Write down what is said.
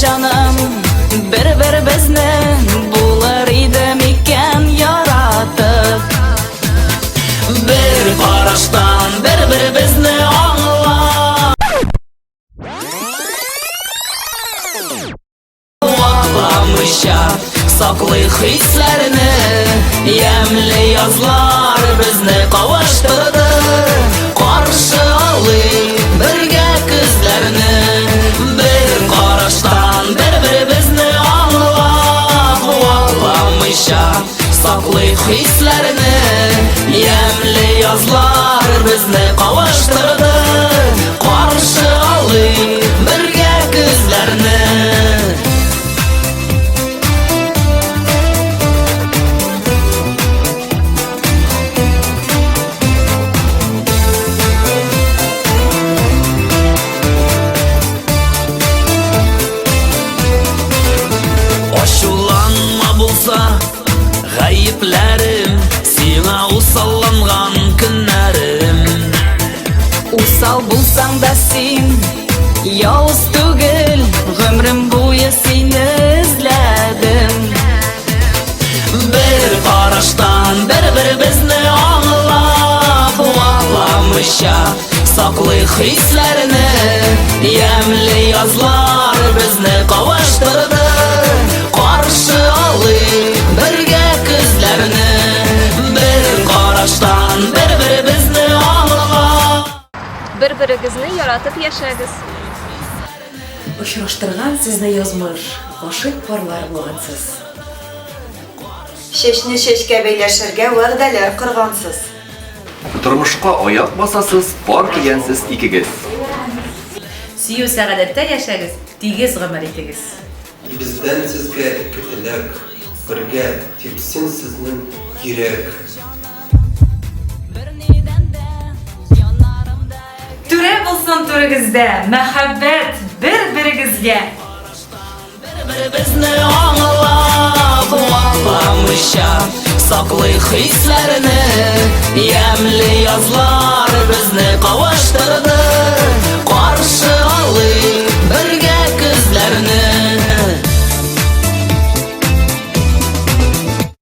canım, bir-birimizni bular idim iken yaratıp. Bir qarashdan bir-birimizni anglab Vaqlamışa saklay hislerini, yemli yazlar bizni qavuşturdi. Qarşı alayım birga kızlarni, bir qarashdan bir-birimizni anglab Vaqlamışa saklay hislerini, yemli yazlar bizni qavuşturdi. Qarşı alayım birga kızlarni. Aşulanma bulsa gayiplerim, sina usallangan günlerim. Usal bulsan da sen yavuz tugil, gümrüm boyu seni izledim. Bir qarashdan bir-birimizni anglab Vaqlamışa saklay hislerini, yemli yazlar bizni qavuşturdi. Qarşı alayım birga kızlarni, bir qarashdan bir-birimizni anglab Bir-birinizni yaratıp yaşaysiz. Uchrashtirgan sizni yozmish, g'oshiq porlar bo'lgansiz. Шешне шешке бейләшергә вәгъдәләр кыргансыз. Turmushqa oyoq bosasiz, bor kelgansiz ikkigiz. Сөю сәгадәттә яшәгез, тигез гомер итегез. Bizden sizge iki tilek, birge tepsin siznin yürek. Türe bulsun türegizdə, məhəbbət bir-birinizə. Bir-birimizni anglab Vaqlamışa saklay hislerini, yemli yazlar